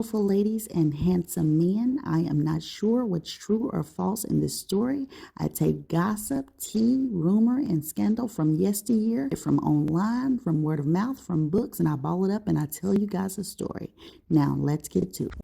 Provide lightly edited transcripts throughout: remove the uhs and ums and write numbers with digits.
Beautiful ladies and handsome men, I am not sure what's true or false in this story. I take gossip, tea, rumor, and scandal from yesteryear, from online, from word of mouth, from books, and I ball it up and I tell you guys a story. Now, let's get to it.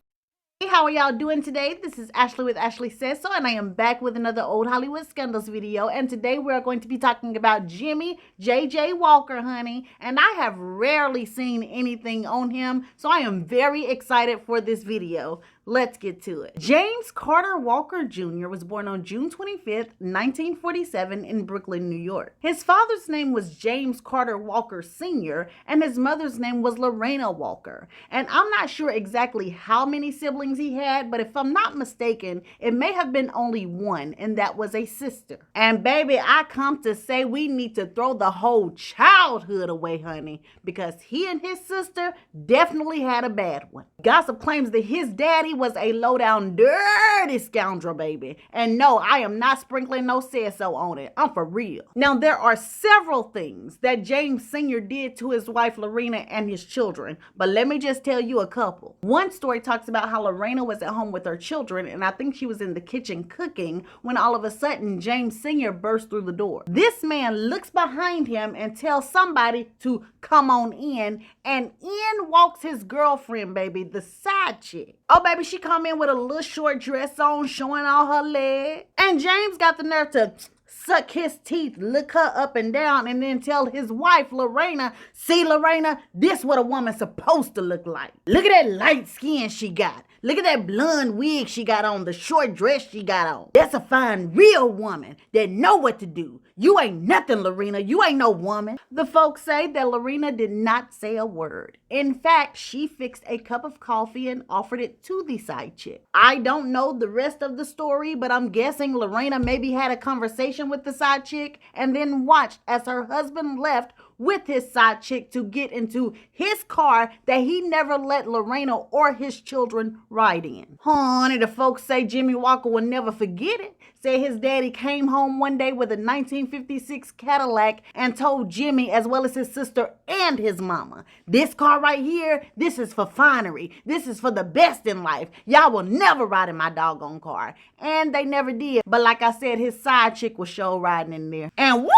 Hey, how are y'all doing today? This is Ashley with Ashley Says So, and I am back with another Old Hollywood Scandals video. And today we are going to be talking about Jimmie J.J. Walker, honey. And I have rarely seen anything on him, so I am very excited for this video. Let's get to it. James Carter Walker Jr. was born on June 25th, 1947 in Brooklyn, New York. His father's name was James Carter Walker Sr. and his mother's name was Lorena Walker. And I'm not sure exactly how many siblings he had, but if I'm not mistaken, it may have been only one, and that was a sister. And baby, I come to say we need to throw the whole childhood away, honey, because he and his sister definitely had a bad one. Gossip claims that his daddy was a low-down, dirty scoundrel, baby. And no, I am not sprinkling no said so on it. I'm for real. Now, there are several things that James Sr. did to his wife, Lorena, and his children. But let me just tell you a couple. One story talks about how Lorena was at home with her children, and I think she was in the kitchen cooking when all of a sudden James Sr. burst through the door. This man looks behind him and tells somebody to come on in, and in walks his girlfriend, baby, the side chick. Oh, baby, she come in with a little short dress on, showing all her leg. And James got the nerve to suck his teeth, look her up and down, and then tell his wife, Lorena, see, Lorena, this what a woman's supposed to look like. Look at that light skin she got. Look at that blonde wig she got on, the short dress she got on. That's a fine, real woman that know what to do. You ain't nothing, Lorena. You ain't no woman. The folks say that Lorena did not say a word. In fact, she fixed a cup of coffee and offered it to the side chick. I don't know the rest of the story, but I'm guessing Lorena maybe had a conversation with the side chick and then watched as her husband left with his side chick to get into his car that he never let Lorena or his children ride in. Honey, the folks say Jimmie Walker will never forget it. Say his daddy came home one day with a 1956 Cadillac and told Jimmie, as well as his sister and his mama, this car right here, this is for finery. This is for the best in life. Y'all will never ride in my doggone car. And they never did. But like I said, his side chick was show riding in there. And what?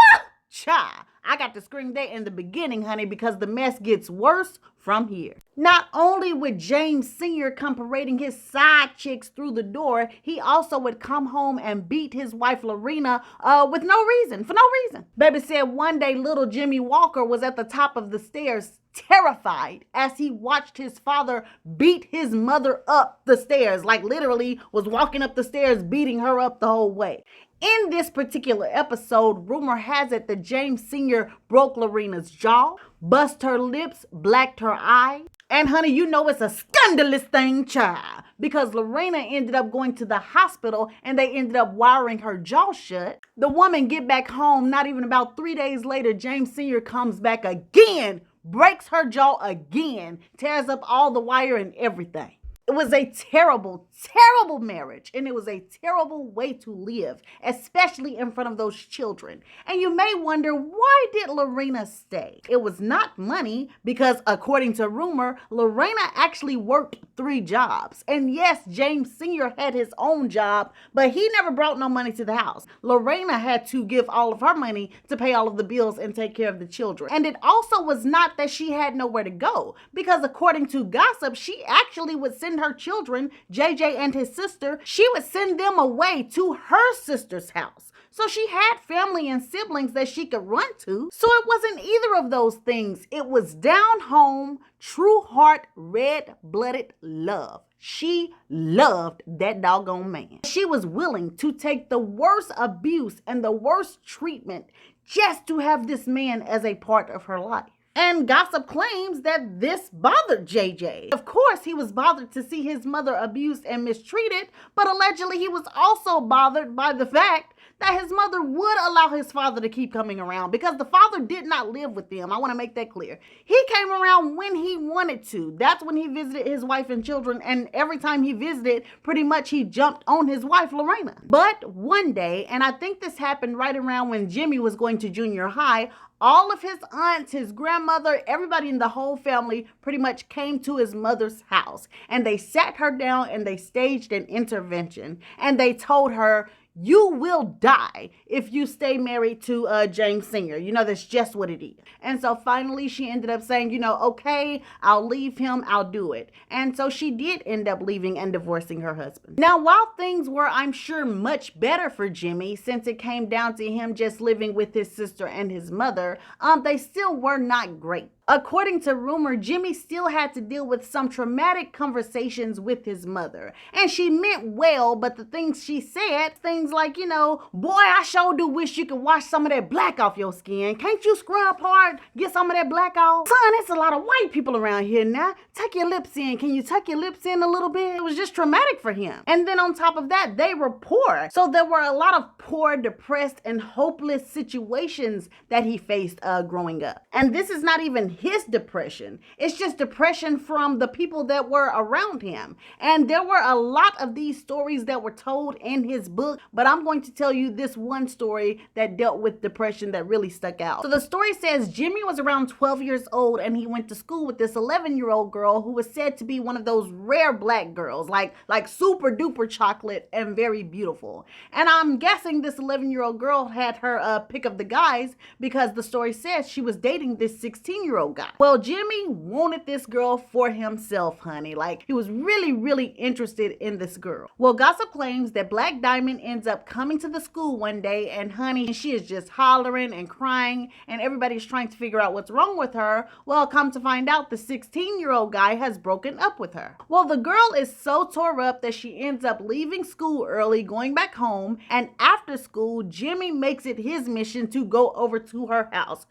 Child, I got to scream that in the beginning, honey, because the mess gets worse from here. Not only would James Sr. come parading his side chicks through the door, he also would come home and beat his wife Lorena with no reason, for no reason. Baby said one day little Jimmie Walker was at the top of the stairs, terrified as he watched his father beat his mother up the stairs, like literally was walking up the stairs beating her up the whole way. In this particular episode, rumor has it that James Sr. broke Lorena's jaw, bust her lips, blacked her eye. And honey, you know it's a scandalous thing, child, because Lorena ended up going to the hospital and they ended up wiring her jaw shut. The woman get back home, not even about 3 days later, James Sr. comes back again, breaks her jaw again, tears up all the wire and everything. It was a terrible, terrible marriage, and it was a terrible way to live, especially in front of those children. And you may wonder, why did Lorena stay? It was not money, because according to rumor, Lorena actually worked 3 jobs. And yes, James Sr. had his own job, but he never brought no money to the house. Lorena had to give all of her money to pay all of the bills and take care of the children. And it also was not that she had nowhere to go, because according to gossip, she actually would send her children, JJ and his sister, she would send them away to her sister's house. So she had family and siblings that she could run to. So it wasn't either of those things. It was down home, true heart, red-blooded love. She loved that doggone man. She was willing to take the worst abuse and the worst treatment just to have this man as a part of her life. And gossip claims that this bothered JJ. Of course, he was bothered to see his mother abused and mistreated, but allegedly he was also bothered by the fact that his mother would allow his father to keep coming around, because the father did not live with them. I want to make that clear. He came around when he wanted to. That's when he visited his wife and children, and every time he visited, pretty much he jumped on his wife, Lorena. But one day, and I think this happened right around when Jimmie was going to junior high, all of his aunts, his grandmother, everybody in the whole family pretty much came to his mother's house, and they sat her down and they staged an intervention, and they told her, you will die if you stay married to James Sr. That's just what it is. And so finally she ended up saying, okay, I'll leave him, I'll do it. And so she did end up leaving and divorcing her husband. Now, while things were, I'm sure, much better for Jimmie, since it came down to him just living with his sister and his mother, they still were not great. According to rumor, Jimmie still had to deal with some traumatic conversations with his mother. And she meant well, but the things she said, things like, boy, I sure do wish you could wash some of that black off your skin. Can't you scrub hard, get some of that black off? Son, it's a lot of white people around here now. Tuck your lips in. Can you tuck your lips in a little bit? It was just traumatic for him. And then on top of that, they were poor. So there were a lot of poor, depressed, and hopeless situations that he faced growing up. And this is not even his depression. It's just depression from the people that were around him. And there were a lot of these stories that were told in his book, but I'm going to tell you this one story that dealt with depression that really stuck out. So the story says Jimmie was around 12 years old, and he went to school with this 11-year-old girl who was said to be one of those rare black girls, like super duper chocolate and very beautiful. And I'm guessing this 11-year-old girl had her pick of the guys, because the story says she was dating this 16-year-old guy. Well, Jimmie wanted this girl for himself, honey. Like, he was really, really interested in this girl. Well, gossip claims that Black Diamond ends up coming to the school one day, and honey, she is just hollering and crying, and everybody's trying to figure out what's wrong with her. Well, come to find out, the 16-year-old guy has broken up with her. Well, the girl is so tore up that she ends up leaving school early, going back home, and after school, Jimmie makes it his mission to go over to her house.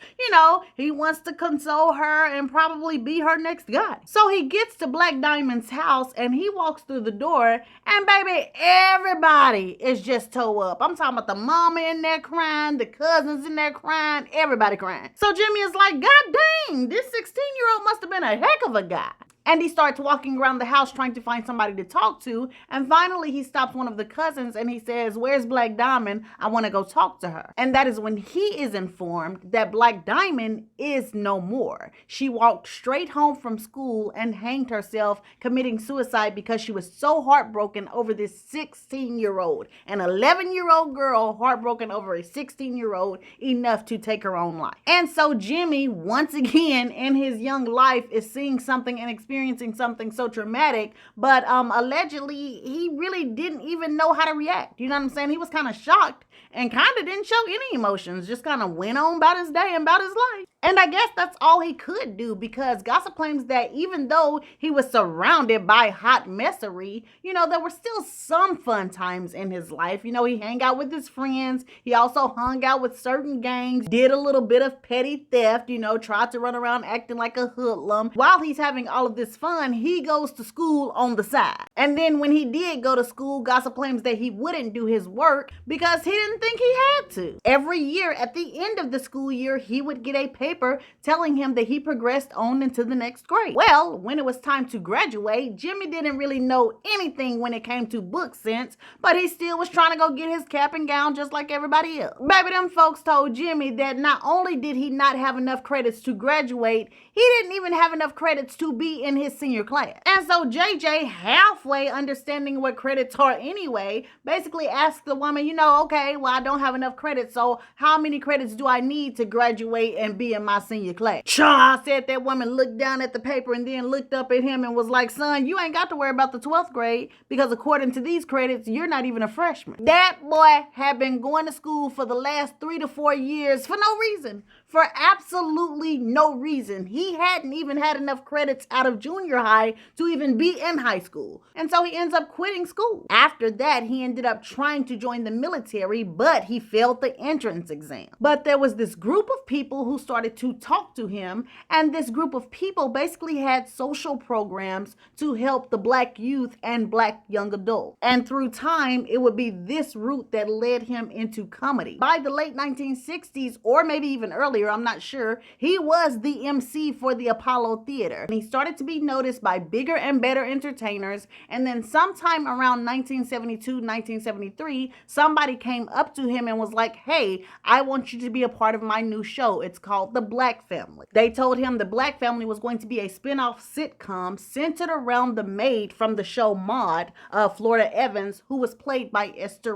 He wants to console her and probably be her next guy. So he gets to Black Diamond's house, and he walks through the door, and baby, everybody is just toe up. I'm talking about the mama in there crying, the cousins in there crying, everybody crying. So Jimmie is like, God dang, this 16-year-old must have been a heck of a guy. And he starts walking around the house trying to find somebody to talk to. And finally, he stops one of the cousins and he says, where's Black Diamond? I want to go talk to her. And that is when he is informed that Black Diamond is no more. She walked straight home from school and hanged herself, committing suicide because she was so heartbroken over this 16-year-old. An 11-year-old girl heartbroken over a 16-year-old, enough to take her own life. And so Jimmie, once again in his young life, is seeing something and experiencing something so traumatic, but allegedly he really didn't even know how to react. You know what I'm saying? He was kind of shocked and kind of didn't show any emotions, just kind of went on about his day and about his life. And I guess that's all he could do, because gossip claims that even though he was surrounded by hot messery, there were still some fun times in his life. He hung out with his friends. He also hung out with certain gangs, did a little bit of petty theft, tried to run around acting like a hoodlum. While he's having all of this fun, he goes to school on the side. And then when he did go to school, gossip claims that he wouldn't do his work because he didn't think he had to. Every year at the end of the school year, he would get a paper telling him that he progressed on into the next grade. Well, when it was time to graduate, Jimmie didn't really know anything when it came to book sense, but he still was trying to go get his cap and gown just like everybody else. Baby, them folks told Jimmie that not only did he not have enough credits to graduate, he didn't even have enough credits to be in his senior class. And so JJ, halfway understanding what credits are anyway, basically asked the woman, okay, well, I don't have enough credits, so how many credits do I need to graduate and be in my senior class? Cha, said that woman, looked down at the paper and then looked up at him and was like, son, you ain't got to worry about the 12th grade, because according to these credits, you're not even a freshman. That boy had been going to school for the last 3 to 4 years for no reason. For absolutely no reason. He he hadn't even had enough credits out of junior high to even be in high school. And so he ends up quitting school. After that, he ended up trying to join the military, but he failed the entrance exam. But there was this group of people who started to talk to him, and this group of people basically had social programs to help the Black youth and Black young adults. And through time, it would be this route that led him into comedy. By the late 1960s, or maybe even earlier, I'm not sure, he was the MC for the Apollo Theater. And he started to be noticed by bigger and better entertainers, and then sometime around 1972, 1973, somebody came up to him and was like, hey, I want you to be a part of my new show. It's called The Black Family. They told him The Black Family was going to be a spin-off sitcom centered around the maid from the show Maude, Florida Evans, who was played by Esther.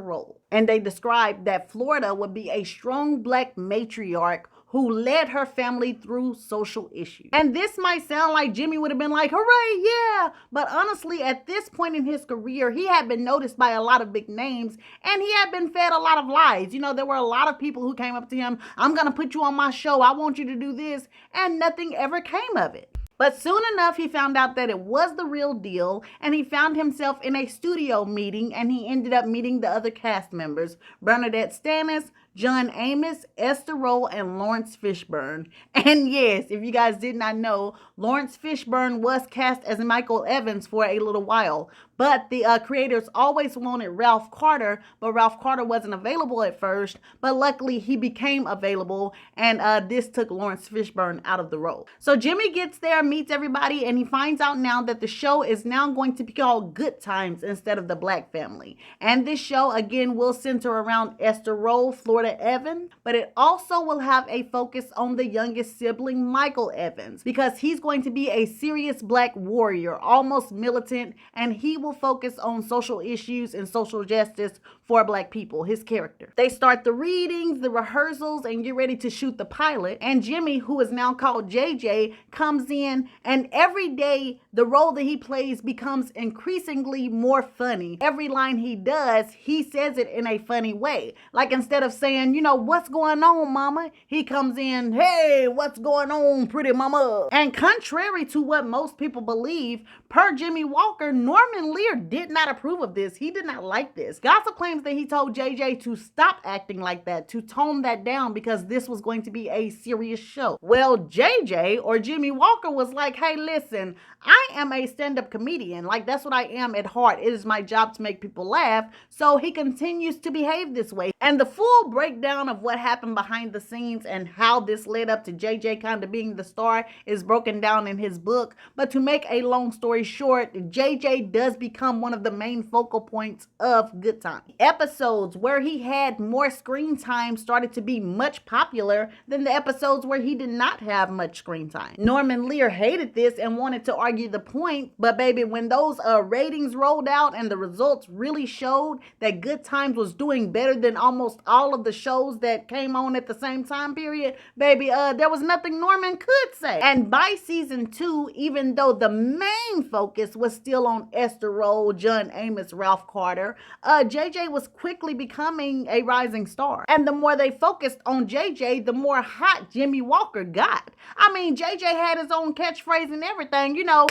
And they described that Florida would be a strong Black matriarch who led her family through social issues. And this might sound like Jimmie would have been like, hooray, yeah. But honestly, at this point in his career, he had been noticed by a lot of big names, and he had been fed a lot of lies. You know, there were a lot of people who came up to him, I'm gonna put you on my show, I want you to do this, and nothing ever came of it. But soon enough, he found out that it was the real deal, and he found himself in a studio meeting, and he ended up meeting the other cast members, Bernadette Stanis, John Amos, Esther, and Laurence Fishburne. And yes, if you guys did not know, Laurence Fishburne was cast as Michael Evans for a little while. But the creators always wanted Ralph Carter, but Ralph Carter wasn't available at first. But luckily, he became available, and this took Laurence Fishburne out of the role. So Jimmie gets there, meets everybody, and he finds out now that the show is now going to be called Good Times instead of The Black Family. And this show, again, will center around Esther, Florida Evans, but it also will have a focus on the youngest sibling, Michael Evans, because he's going to be a serious Black warrior, almost militant, and he will focus on social issues and social justice for Black people, his character. They start the readings, the rehearsals, and get ready to shoot the pilot. And Jimmie, who is now called JJ, comes in, and every day the role that he plays becomes increasingly more funny. Every line he does, he says it in a funny way. Like instead of saying, you know, what's going on, mama? He comes in, hey, what's going on, pretty mama? And contrary to what most people believe, per Jimmie Walker, Norman Lear did not approve of this. He did not like this. Gossip claims that he told JJ to stop acting like that, to tone that down, because this was going to be a serious show. Well, JJ, or Jimmie Walker, was like, hey, listen, I am a stand-up comedian. Like, that's what I am at heart. It is my job to make people laugh. So he continues to behave this way. And the full breakdown of what happened behind the scenes and how this led up to JJ kind of being the star is broken down in his book. But to make a long story short, JJ does become one of the main focal points of Good Time. Episodes where he had more screen time started to be much popular than the episodes where he did not have much screen time. Norman Lear hated this and wanted to argue the point, but baby, when those ratings rolled out and the results really showed that Good Times was doing better than almost all of the shows that came on at the same time period, baby, there was nothing Norman could say. And by season 2, even though the main focus was still on Esther, John Amos, Ralph Carter, JJ was quickly becoming a rising star. And the more they focused on JJ, the more hot Jimmie Walker got. I mean, JJ had his own catchphrase and everything, you know,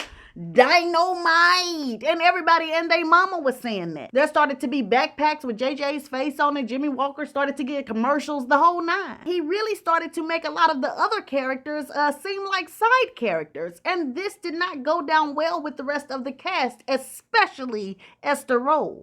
dynamite, and everybody and their mama was saying that. There started to be backpacks with JJ's face on it. Jimmie Walker started to get commercials, the whole nine. He really started to make a lot of the other characters seem like side characters, and this did not go down well with the rest of the cast, especially Esther.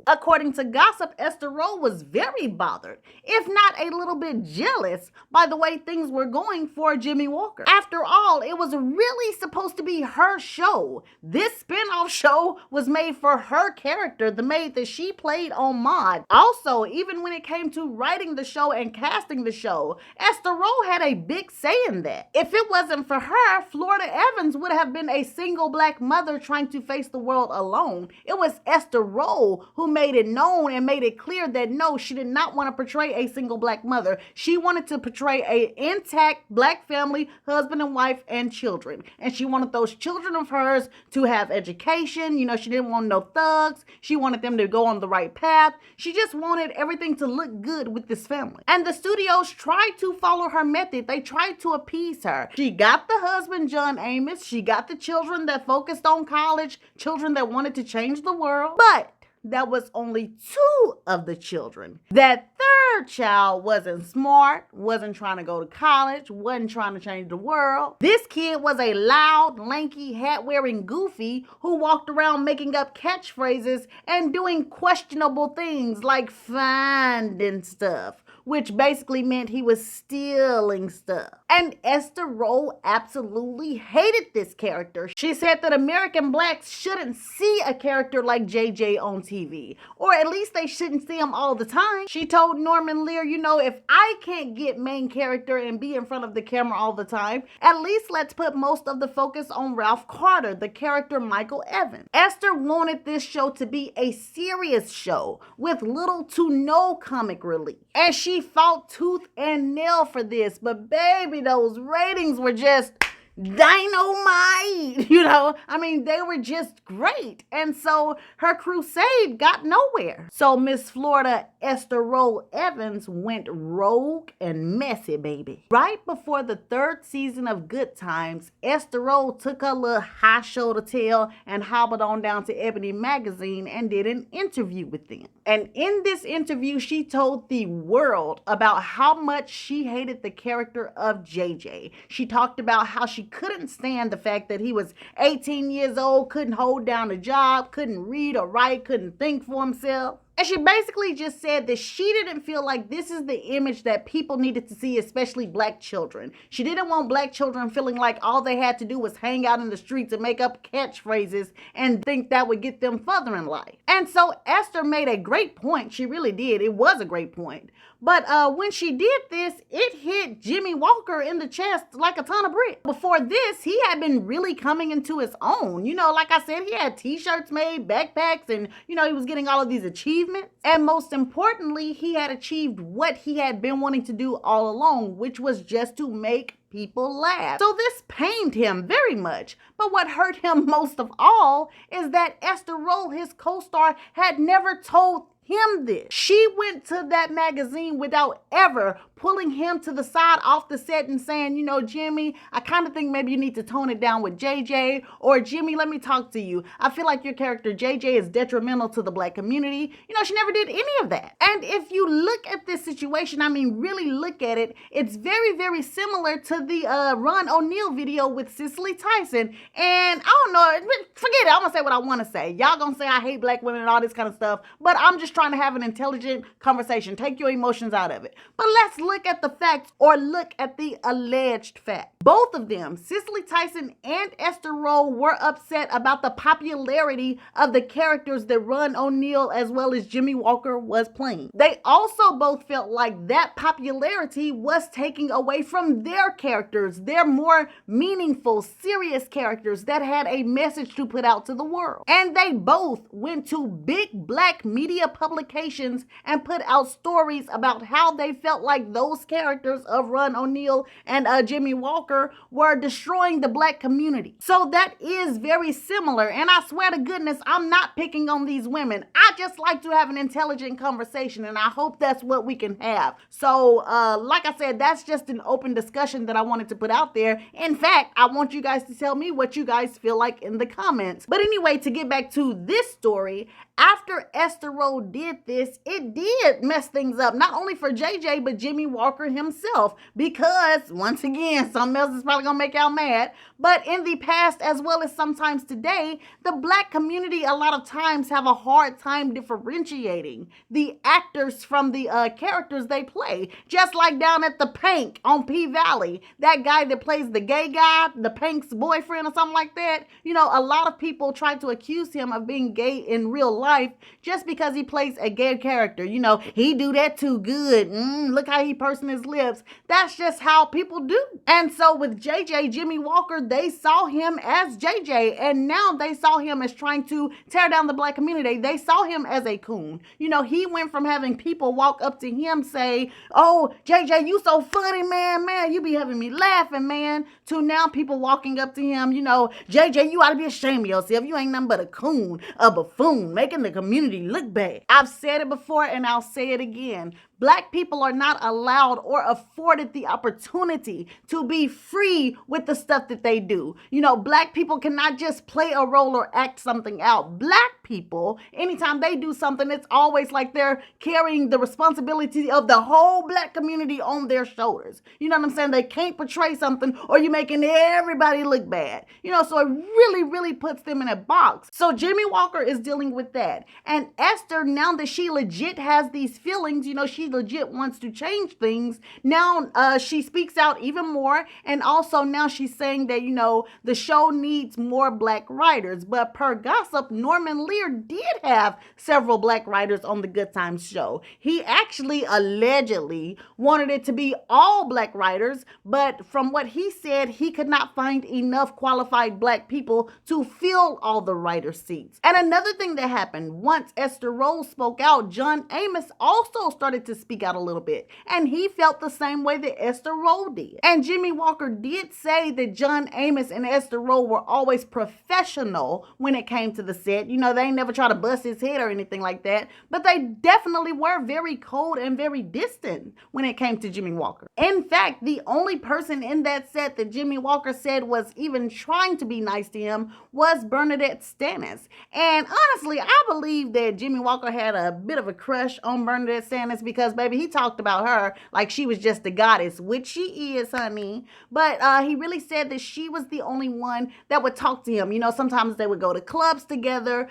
According to gossip, Esther was very bothered, if not a little bit jealous, by the way things were going for Jimmie Walker. After all, it was really supposed to be her show. This spin-off show was made for her character, the maid that she played on Maude. Also, even when it came to writing the show and casting the show, Esther had a big say in that. If it wasn't for her, Florida Evans would have been a single Black mother trying to face the world alone. It was Esther who made it known and made it clear that no, she did not want to portray a single Black mother. She wanted to portray an intact Black family, husband and wife and children. And she wanted those children of hers to have education. You know, she didn't want no thugs. She wanted them to go on the right path. She just wanted everything to look good with this family. And the studios tried to follow her method. They tried to appease her. She got the husband, John Amos. She got the children that focused on college, children that wanted to change the world. But that was only 2 of the children. That third child wasn't smart, wasn't trying to go to college, wasn't trying to change the world. This kid was a loud, lanky, hat-wearing goofy who walked around making up catchphrases and doing questionable things like finding stuff, which basically meant he was stealing stuff. And Esther Rolle absolutely hated this character. She said that American blacks shouldn't see a character like JJ on TV, or at least they shouldn't see him all the time. She told Norman Lear, you know, if I can't get main character and be in front of the camera all the time, at least let's put most of the focus on Ralph Carter, the character Michael Evans. Esther wanted this show to be a serious show with little to no comic relief. And she fought tooth and nail for this, but baby, those ratings were just dynamite, you know. I mean, they were just great. And so her crusade got nowhere. So Miss Florida Esther Rolle Evans went rogue and messy, baby. Right before the 3rd season of Good Times, Esther Rolle took her little high shoulder tail and hobbled on down to Ebony magazine and did an interview with them. And in this interview, she told the world about how much she hated the character of JJ. She talked about how she couldn't stand the fact that he was 18 years old, couldn't hold down a job, couldn't read or write, couldn't think for himself. And she basically just said that she didn't feel like this is the image that people needed to see, especially black children. She didn't want black children feeling like all they had to do was hang out in the streets and make up catchphrases and think that would get them further in life. And so Esther made a great point. She really did. It was a great point. But when she did this, it hit Jimmie Walker in the chest like a ton of bricks. Before this, he had been really coming into his own. You know, like I said, he had t-shirts made, backpacks, and, you know, he was getting all of these achievements. And most importantly, he had achieved what he had been wanting to do all along, which was just to make people laugh. So this pained him very much. But what hurt him most of all is that Esther Rolle, his co-star, had never told him this. She went to that magazine without ever pulling him to the side off the set and saying, you know, Jimmie, I kind of think maybe you need to tone it down with JJ, or Jimmie, let me talk to you. I feel like your character JJ is detrimental to the black community. You know, she never did any of that. And if you look at this situation, I mean, really look at it, it's very, very similar to the Ron O'Neal video with Cicely Tyson. And I don't know, forget it, I'm gonna say what I want to say. Y'all gonna say I hate black women and all this kind of stuff, but I'm just trying to have an intelligent conversation. Take your emotions out of it. But let's look at the facts, or look at the alleged fact. Both of them, Cicely Tyson and Esther Rolle, were upset about the popularity of the characters that Ron O'Neal as well as Jimmie Walker was playing. They also both felt like that popularity was taking away from their characters, their more meaningful, serious characters that had a message to put out to the world. And they both went to big black media publications and put out stories about how they felt like those characters of Ron O'Neal and Jimmie Walker were destroying the black community. So that is very similar. And I swear to goodness, I'm not picking on these women. I just like to have an intelligent conversation, and I hope that's what we can have. So like I said, that's just an open discussion that I wanted to put out there. In fact, I want you guys to tell me what you guys feel like in the comments. But anyway, to get back to this story, after Esther Rolle did this, it did mess things up, not only for JJ, but Jimmie Walker himself, because once again, something else is probably gonna make y'all mad, but in the past, as well as sometimes today, the black community a lot of times have a hard time differentiating the actors from the characters they play. Just like down at the Pank on P-Valley, that guy that plays the gay guy, the Pank's boyfriend or something like that, you know, a lot of people try to accuse him of being gay in real life, just because he plays a gay character. You know, he do that too good. Look how he pursing his lips. That's just how people do. And so with JJ, Jimmie Walker, they saw him as JJ, and now they saw him as trying to tear down the black community. They saw him as a coon. You know, he went from having people walk up to him say, "Oh, JJ, you so funny, man, you be having me laughing, man," to now people walking up to him, you know, "JJ, you ought to be ashamed of yourself. You ain't nothing but a coon, a buffoon, making the community look bad." I've said it before and I'll say it again. Black people are not allowed or afforded the opportunity to be free with the stuff that they do. You know, black people cannot just play a role or act something out. Black people, anytime they do something, it's always like they're carrying the responsibility of the whole black community on their shoulders. You know what I'm saying? They can't portray something or you're making everybody look bad. You know, so it really, really puts them in a box. So Jimmie Walker is dealing with that. And Esther, now that she legit has these feelings, you know, she legit wants to change things. Now she speaks out even more, and also now she's saying that, you know, the show needs more black writers. But per gossip, Norman Lear did have several black writers on the Good Times show. He actually allegedly wanted it to be all black writers, but from what he said, he could not find enough qualified black people to fill all the writer seats. And another thing that happened, once Esther Rolle spoke out, John Amos also started to speak out a little bit, and he felt the same way that Esther Rolle did. And Jimmie Walker did say that John Amos and Esther Rolle were always professional when it came to the set. You know, they never try to bust his head or anything like that, but they definitely were very cold and very distant when it came to Jimmie Walker. In fact, the only person in that set that Jimmie Walker said was even trying to be nice to him was Bernnadette Stanis. And honestly, I believe that Jimmie Walker had a bit of a crush on Bernnadette Stanis because, baby, he talked about her like she was just a goddess, which she is, honey. But he really said that she was the only one that would talk to him. You know, sometimes they would go to clubs together.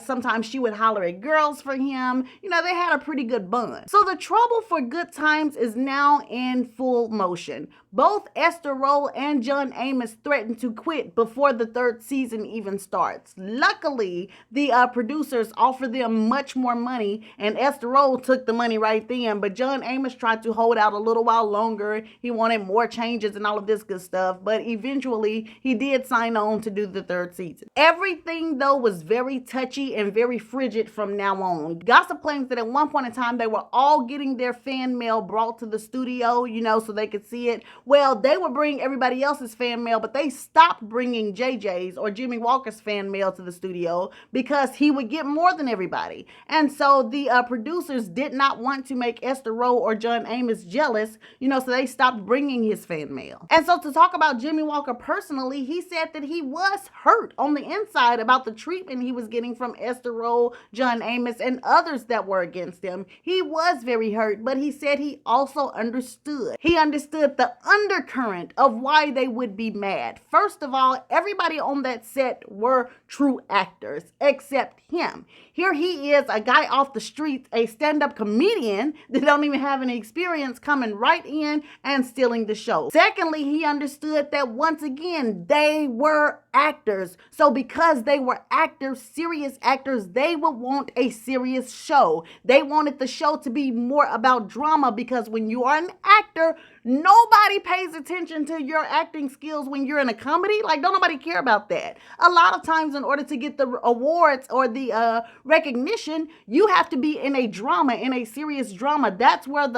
Sometimes she would holler at girls for him. You know, they had a pretty good bond. So the trouble for Good Times is now in full motion. Both Esther Rolle and John Amos threatened to quit before the third season even starts. Luckily, the producers offered them much more money, and Esther Rolle took the money right then, but John Amos tried to hold out a little while longer. He wanted more changes and all of this good stuff, but eventually he did sign on to do the third season. Everything, though, was very touchy and very frigid from now on. Gossip claims that at one point in time, they were all getting their fan mail brought to the studio, you know, so they could see it. Well, they would bring everybody else's fan mail, but they stopped bringing JJ's or Jimmie Walker's fan mail to the studio because he would get more than everybody. And so the producers did not want to make Esther Rolle or John Amos jealous, you know, so they stopped bringing his fan mail. And so to talk about Jimmie Walker personally, he said that he was hurt on the inside about the treatment he was getting from Esther Rolle, John Amos, and others that were against him. He was very hurt, but he said he also understood. He understood the undercurrent of why they would be mad. First of all, everybody on that set were true actors, except him. Here he is, a guy off the streets, a stand-up comedian that don't even have any experience, coming right in and stealing the show. Secondly, he understood that once again, they were actors. So because they were actors, serious actors, they would want a serious show. They wanted the show to be more about drama because when you are an actor, nobody pays attention to your acting skills when you're in a comedy. Like, don't nobody care about that. A lot of times in order to get the awards or the recognition, you have to be in a drama, in a serious drama. That's where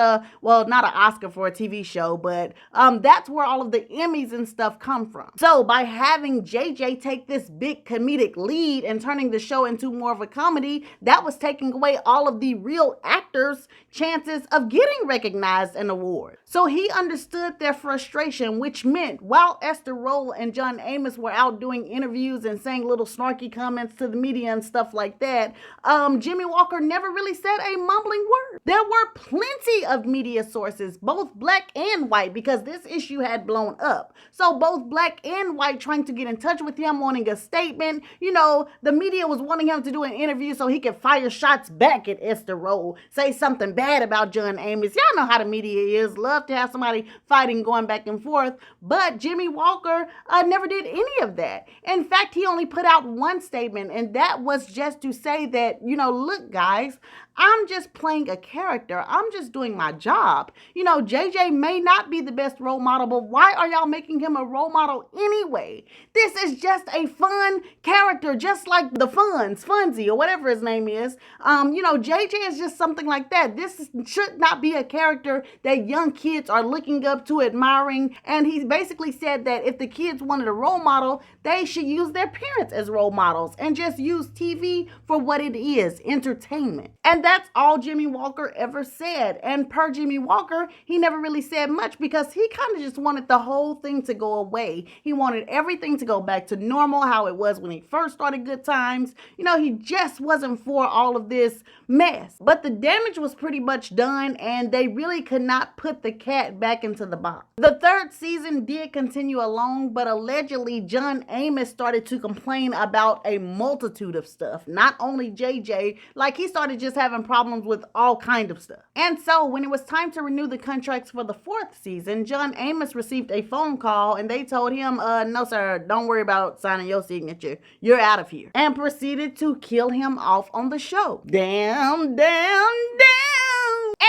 well, not an Oscar for a TV show, but that's where all of the Emmys and stuff come from. So by having JJ take this big comedic lead and turning the show into more of a comedy, that was taking away all of the real actors' chances of getting recognized and awards. So he understood their frustration, which meant while Esther Rolle and John Amos were out doing interviews and saying little snarky comments to the media and stuff like that, Jimmie Walker never really said a mumbling word. There were plenty of media sources, both black and white, because this issue had blown up. So both black and white trying to get in touch touch with him wanting a statement. You know, the media was wanting him to do an interview so he could fire shots back at Esther Rolle, say something bad about John Amos. Y'all know how the media is. Love to have somebody fighting, going back and forth. But Jimmie Walker never did any of that. In fact, he only put out one statement, and that was just to say that, you know, look, guys, I'm just playing a character. I'm just doing my job. You know, JJ may not be the best role model, but why are y'all making him a role model anyway? This is just a fun character, just like the Funzy, or whatever his name is. You know, JJ is just something like that. This should not be a character that young kids are looking up to, admiring. And he basically said that if the kids wanted a role model, they should use their parents as role models and just use TV for what it is, entertainment. And that's all Jimmie Walker ever said. And per Jimmie Walker, he never really said much because he kind of just wanted the whole thing to go away. He wanted everything to go back to normal, how it was when he first started Good Times. You know, he just wasn't for all of this mess. But the damage was pretty much done, and they really could not put the cat back into the box. The third season did continue along, but allegedly John Amos started to complain about a multitude of stuff. Not only JJ, like he started just having problems with all kind of stuff. And so when it was time to renew the contracts for the fourth season, John Amos received a phone call and they told him, no sir, don't worry about signing your signature. You're out of here. And proceeded to kill him off on the show. Damn.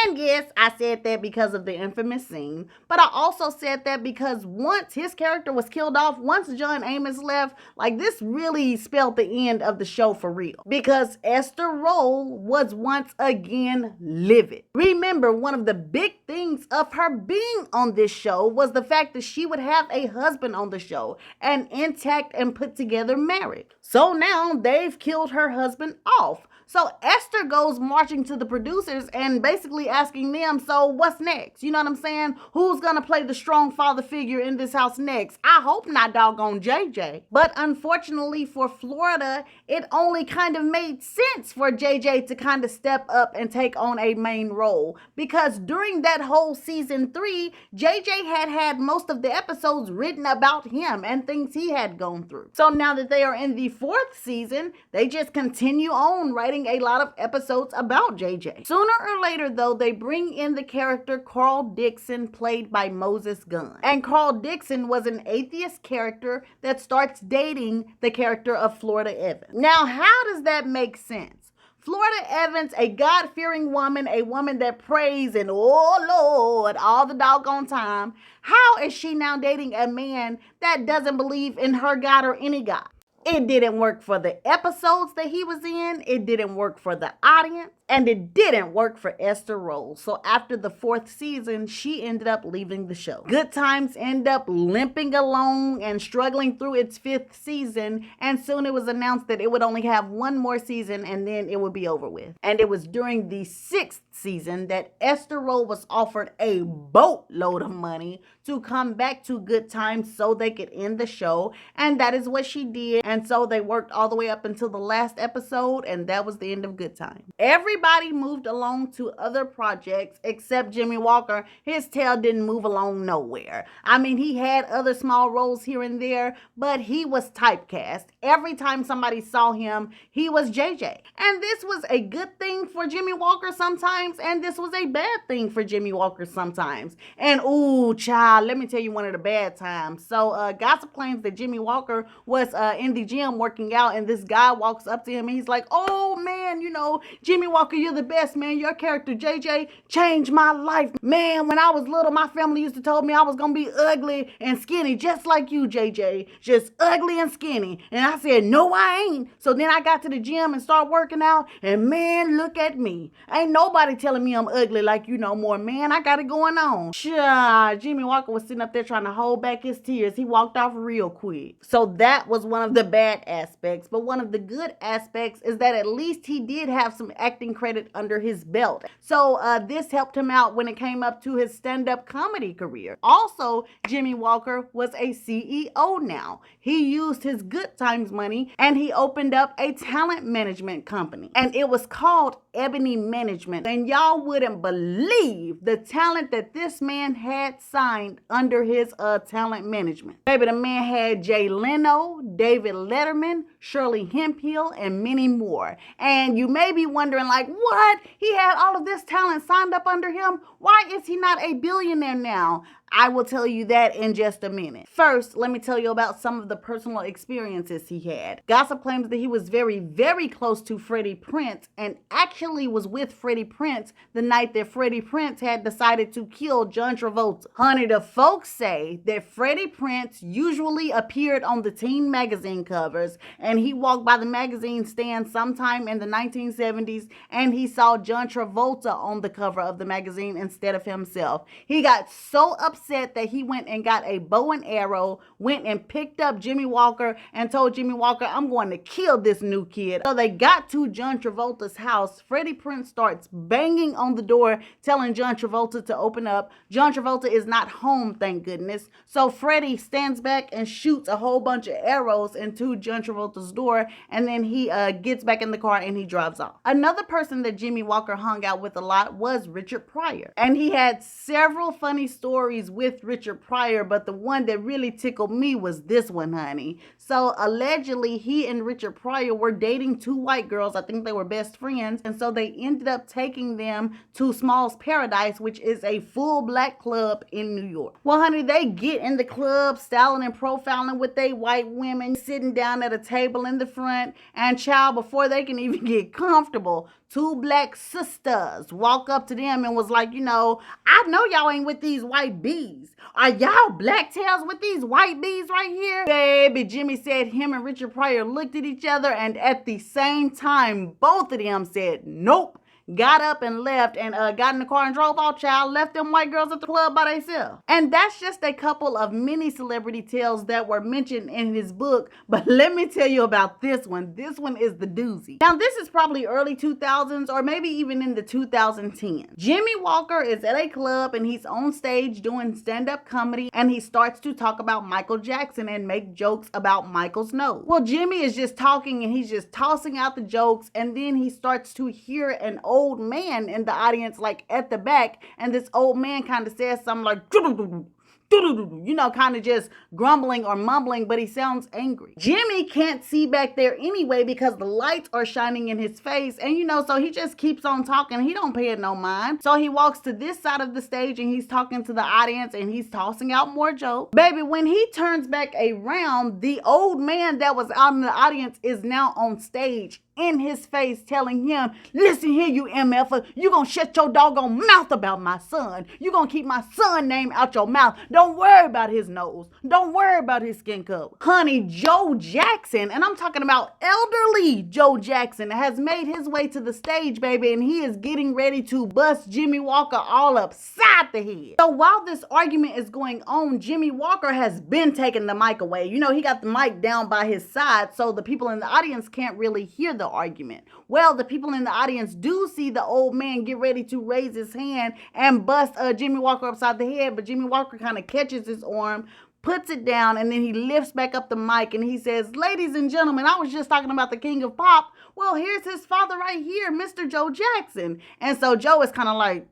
And yes, I said that because of the infamous scene, but I also said that because once his character was killed off, once John Amos left, like this really spelled the end of the show for real. Because Esther Rolle was once again livid. Remember, one of the big things of her being on this show was the fact that she would have a husband on the show, an intact and put together marriage. So now they've killed her husband off. So Esther goes marching to the producers and basically asking them, so what's next? You know what I'm saying? Who's going to play the strong father figure in this house next? I hope not doggone JJ. But unfortunately for Florida, it only kind of made sense for JJ to kind of step up and take on a main role. Because during that whole season 3, JJ had most of the episodes written about him and things he had gone through. So now that they are in the fourth season, they just continue on writing a lot of episodes about JJ. Sooner or later, though, they bring in the character Carl Dixon, played by Moses Gunn. And Carl Dixon was an atheist character that starts dating the character of Florida Evans. Now, how does that make sense? Florida Evans, a God-fearing woman, a woman that prays and, oh Lord, all the doggone time. How is she now dating a man that doesn't believe in her God or any God? It didn't work for the episodes that he was in. It didn't work for the audience. And it didn't work for Esther Rolle. So after the fourth season, she ended up leaving the show. Good Times ended up limping along and struggling through its fifth season. And soon it was announced that it would only have one more season and then it would be over with. And it was during the sixth season that Esther Rolle was offered a boatload of money to come back to Good Times so they could end the show. And that is what she did. And so they worked all the way up until the last episode, and that was the end of Good Times. Everybody moved along to other projects except Jimmie Walker. His tail didn't move along nowhere. I mean, he had other small roles here and there, but he was typecast. Every time somebody saw him, he was JJ. And this was a good thing for Jimmie Walker sometimes, and this was a bad thing for Jimmie Walker sometimes. And ooh, child, let me tell you one of the bad times. So gossip claims that Jimmie Walker was in the gym working out, and this guy walks up to him and he's like, oh man, you know, Jimmie Walker, you're the best, man. Your character JJ changed my life. Man, when I was little, my family used to tell me I was gonna be ugly and skinny just like you, JJ. Just ugly and skinny. And I said, no, I ain't. So then I got to the gym and started working out, and man, look at me. Ain't nobody telling me I'm ugly like you no more, man. I got it going on. Jimmie Walker was sitting up there trying to hold back his tears. He walked off real quick. So that was one of the bad aspects. But one of the good aspects is that at least he did have some acting credit under his belt. So this helped him out when it came up to his stand-up comedy career. Also, Jimmie Walker was a CEO now. He used his Good Times money and he opened up a talent management company. And it was called Ebony Management. And y'all wouldn't believe the talent that this man had signed point under his talent management. Baby, the man had Jay Leno, David Letterman, Shirley Hemphill, and many more. And you may be wondering, like, what? He had all of this talent signed up under him? Why is he not a billionaire now? I will tell you that in just a minute. First, let me tell you about some of the personal experiences he had. Gossip claims that he was very, very close to Freddie Prinze and actually was with Freddie Prinze the night that Freddie Prinze had decided to kill John Travolta. Honey, the folks say that Freddie Prinze usually appeared on the teen magazine covers, and he walked by the magazine stand sometime in the 1970s and he saw John Travolta on the cover of the magazine instead of himself. He got so upset that he went and got a bow and arrow, went and picked up Jimmie Walker and told Jimmie Walker, I'm going to kill this new kid. So they got to John Travolta's house. Freddie Prinze starts banging on the door, telling John Travolta to open up. John Travolta is not home, thank goodness. So Freddie stands back and shoots a whole bunch of arrows into John Travolta's door, and then he gets back in the car and he drives off. Another person that Jimmie Walker hung out with a lot was Richard Pryor. And he had several funny stories with Richard Pryor, but the one that really tickled me was this one, honey. So allegedly, he and Richard Pryor were dating two white girls. I think they were best friends. And so they ended up taking them to Small's Paradise, which is a full black club in New York. Well, honey, they get in the club, styling and profiling with they white women, sitting down at a table in the front. And child, before they can even get comfortable, two black sisters walk up to them and was like, you know, I know y'all ain't with these white bees. Are y'all black tails with these white bees right here? Baby, Jimmie said him and Richard Pryor looked at each other, and at the same time, both of them said, nope. Got up and left and got in the car and drove off, child. Left them white girls at the club by themselves. And that's just a couple of many celebrity tales that were mentioned in his book. But let me tell you about this one. This one is the doozy. Now, this is probably early 2000s or maybe even in the 2010s. Jimmie Walker is at a club and he's on stage doing stand-up comedy, and he starts to talk about Michael Jackson and make jokes about Michael's nose. Well, Jimmie is just talking and he's just tossing out the jokes, and then he starts to hear an old man in the audience, like at the back, and this old man kind of says something like, you know, kind of just grumbling or mumbling, but he sounds angry. Jimmie can't see back there anyway because the lights are shining in his face, and you know, so he just keeps on talking. He don't pay it no mind. So he walks to this side of the stage and he's talking to the audience and he's tossing out more jokes. Baby, when he turns back around, the old man that was out in the audience is now on stage in his face telling him, listen here, you MFer, you gonna shut your doggone mouth about my son. You gonna keep my son name out your mouth. Don't worry about his nose. Don't worry about his skin color. Honey, Joe Jackson, and I'm talking about elderly Joe Jackson, has made his way to the stage, baby, and he is getting ready to bust Jimmie Walker all upside the head. So while this argument is going on, Jimmie Walker has been taking the mic away. You know, he got the mic down by his side, so the people in the audience can't really hear the argument. Well, the people in the audience do see the old man get ready to raise his hand and bust Jimmie Walker upside the head, but Jimmie Walker kind of catches his arm, puts it down, and then he lifts back up the mic and he says, ladies and gentlemen, I was just talking about the king of pop. Well, here's his father right here, Mr. Joe Jackson. And so Joe is kind of like,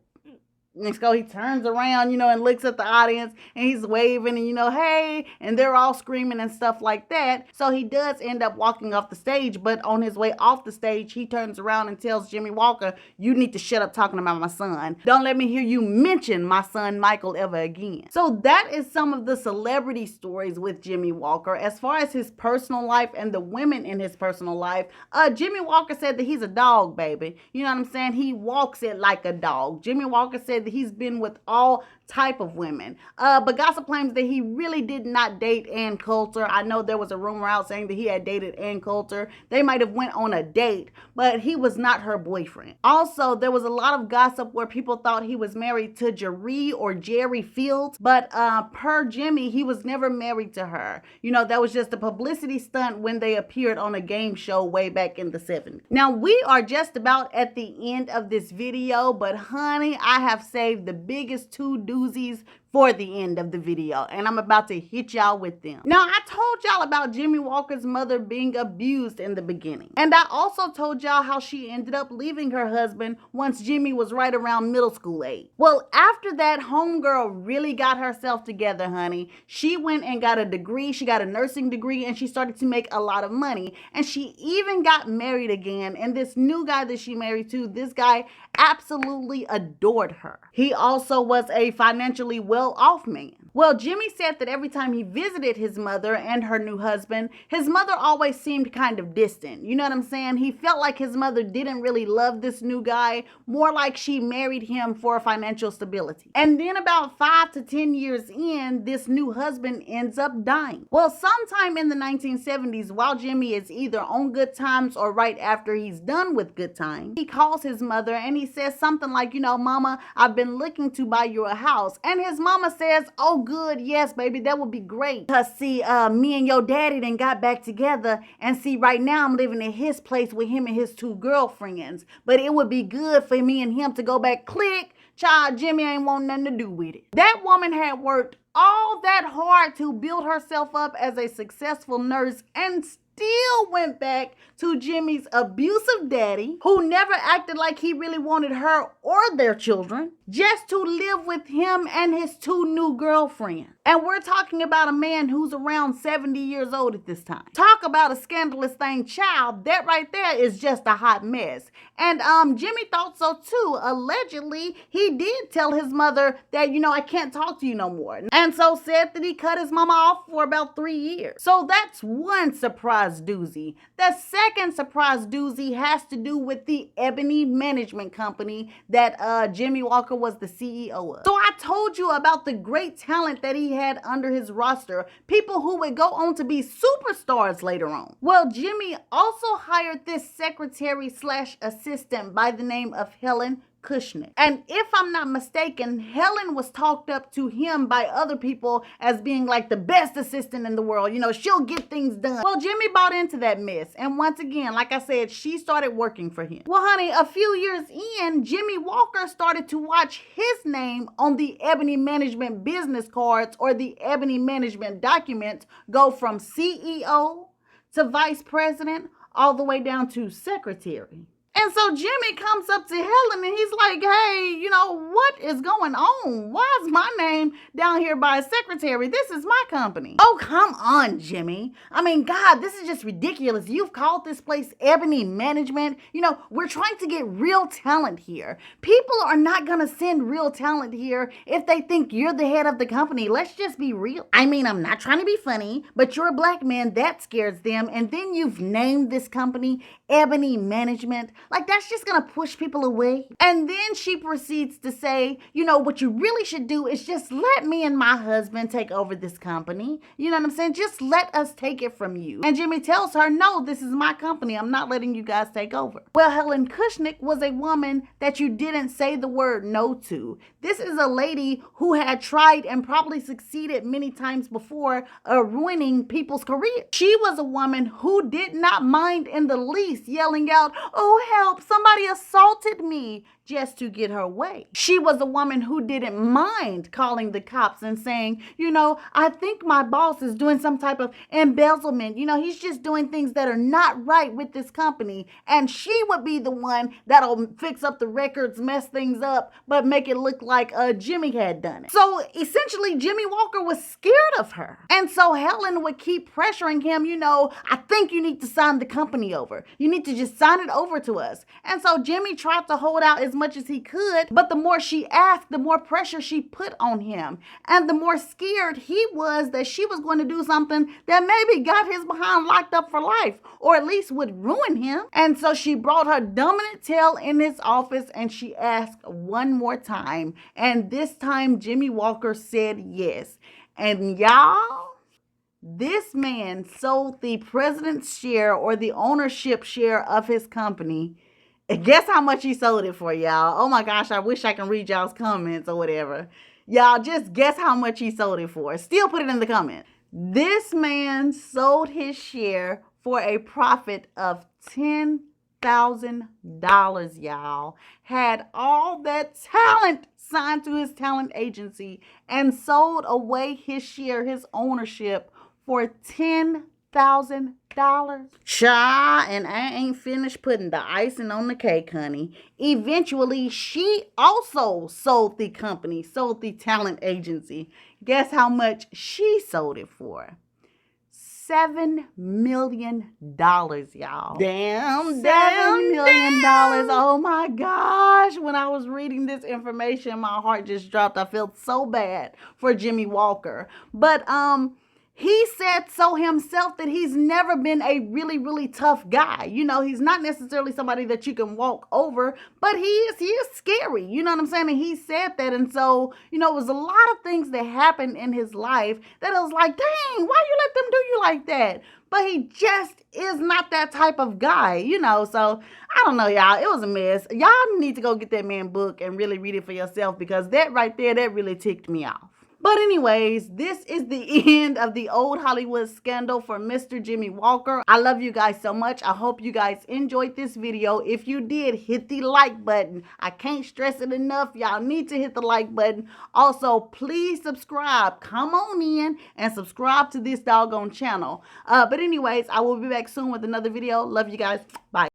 next go, he turns around, you know, and looks at the audience and he's waving and, you know, hey, and they're all screaming and stuff like that. So he does end up walking off the stage, but on his way off the stage, he turns around and tells Jimmie Walker, you need to shut up talking about my son. Don't let me hear you mention my son Michael ever again. So that is some of the celebrity stories with Jimmie Walker. As far as his personal life and the women in his personal life, Jimmie Walker said that he's a dog, baby. You know what I'm saying? He walks it like a dog. Jimmie Walker said that he's been with all type of women. But gossip claims that he really did not date Ann Coulter. I know there was a rumor out saying that he had dated Ann Coulter. They might have went on a date, but he was not her boyfriend. Also, there was a lot of gossip where people thought he was married to Chileee or Jerry Feuds, but per Jimmie, he was never married to her. You know, that was just a publicity stunt when they appeared on a game show way back in the 70s. Now, we are just about at the end of this video, but honey, I have saved the biggest two doozies for the end of the video, and I'm about to hit y'all with them. Now, I told y'all about Jimmie Walker's mother being abused in the beginning, and I also told y'all how she ended up leaving her husband once Jimmie was right around middle school age. Well, after that, homegirl really got herself together, honey. She went and got a degree. She got a nursing degree, and she started to make a lot of money, and she even got married again. And this new guy that she married to, this guy absolutely adored her. He also was a financially well-off man. Well, Jimmie said that every time he visited his mother and her new husband, his mother always seemed kind of distant. You know what I'm saying? He felt like his mother didn't really love this new guy, more like she married him for financial stability. And then about 5 to 10 years in, this new husband ends up dying. Well, sometime in the 1970s, while Jimmie is either on Good Times or right after he's done with Good Times, he calls his mother and he says something like, you know, "Mama, I've been looking to buy you a house." And his mama says, "Oh, good, yes, baby, that would be great. Cause see, me and your daddy done got back together, and see, right now I'm living in his place with him and his 2 girlfriends. But it would be good for me and him to go back." Click. Child, Jimmie ain't want nothing to do with it. That woman had worked all that hard to build herself up as a successful nurse and still went back to Jimmie's abusive daddy, who never acted like he really wanted her or their children, just to live with him and his 2 new girlfriends. And we're talking about a man who's around 70 years old at this time. Talk about a scandalous thing, child. That right there is just a hot mess. And Jimmie thought so too. Allegedly, he did tell his mother that, you know, "I can't talk to you no more." And so said that he cut his mama off for about 3 years. So that's one surprise doozy. The second surprise doozy has to do with the Ebony Management Company that Jimmie Walker was the CEO of. So I told you about the great talent that he had under his roster, people who would go on to be superstars later on. Well, Jimmie also hired this secretary / assistant by the name of Helen Kushnick. And if I'm not mistaken, Helen was talked up to him by other people as being like the best assistant in the world. You know, she'll get things done. Well, Jimmie bought into that mess. And once again, like I said, she started working for him. Well, honey, a few years in, Jimmie Walker started to watch his name on the Ebony Management business cards or the Ebony Management documents go from CEO to vice president all the way down to secretary. And so Jimmie comes up to Helen and he's like, "Hey, you know, what is going on? Why is my name down here by a secretary? This is my company." "Oh, come on, Jimmie. I mean, God, this is just ridiculous. You've called this place Ebony Management. You know, we're trying to get real talent here. People are not going to send real talent here if they think you're the head of the company. Let's just be real. I mean, I'm not trying to be funny, but you're a black man. That scares them. And then you've named this company Ebony Management. Like, that's just gonna push people away." And then she proceeds to say, "You know, what you really should do is just let me and my husband take over this company. You know what I'm saying? Just let us take it from you." And Jimmie tells her, "No, this is my company. I'm not letting you guys take over." Well, Helen Kushnick was a woman that you didn't say the word no to. This is a lady who had tried and probably succeeded many times before ruining people's careers. She was a woman who did not mind in the least yelling out, "Oh, help, somebody assaulted me," just to get her way. She was a woman who didn't mind calling the cops and saying, "You know, I think my boss is doing some type of embezzlement. You know, he's just doing things that are not right with this company." And she would be the one that'll fix up the records, mess things up, but make it look like Jimmie had done it. So essentially, Jimmie Walker was scared of her. And so Helen would keep pressuring him, "You know, I think you need to sign the company over. You need to just sign it over to us." And so Jimmie tried to hold out as much as he could, but the more she asked, the more pressure she put on him. And the more scared he was that she was going to do something that maybe got his behind locked up for life, or at least would ruin him. And so she brought her dominant tail in his office and she asked one more time. And this time Jimmie Walker said yes. And y'all, this man sold the president's share or the ownership share of his company. And guess how much he sold it for, y'all? Oh my gosh, I wish I can read y'all's comments or whatever. Y'all, just guess how much he sold it for. Still put it in the comments. This man sold his share for a profit of $10 $10,000, y'all. Had all that talent signed to his talent agency and sold away his share, his ownership, for $10,000. Cha, and I ain't finished putting the icing on the cake, honey. Eventually, she also sold the company, sold the talent agency. Guess how much she sold it for? $7 million, y'all. Damn, $7 million. Oh my gosh. When I was reading this information, my heart just dropped. I felt so bad for Jimmie Walker. But he said so himself that he's never been a really, really tough guy. You know, he's not necessarily somebody that you can walk over, but he is scary. You know what I'm saying? And he said that. And so, you know, it was a lot of things that happened in his life that it was like, dang, why you let them do you like that? But he just is not that type of guy, you know. So, I don't know, y'all. It was a mess. Y'all need to go get that man book and really read it for yourself, because that right there, that really ticked me off. But anyways, this is the end of the old Hollywood scandal for Mr. Jimmie Walker. I love you guys so much. I hope you guys enjoyed this video. If you did, hit the like button. I can't stress it enough. Y'all need to hit the like button. Also, please subscribe. Come on in and subscribe to this doggone channel. But anyways, I will be back soon with another video. Love you guys. Bye.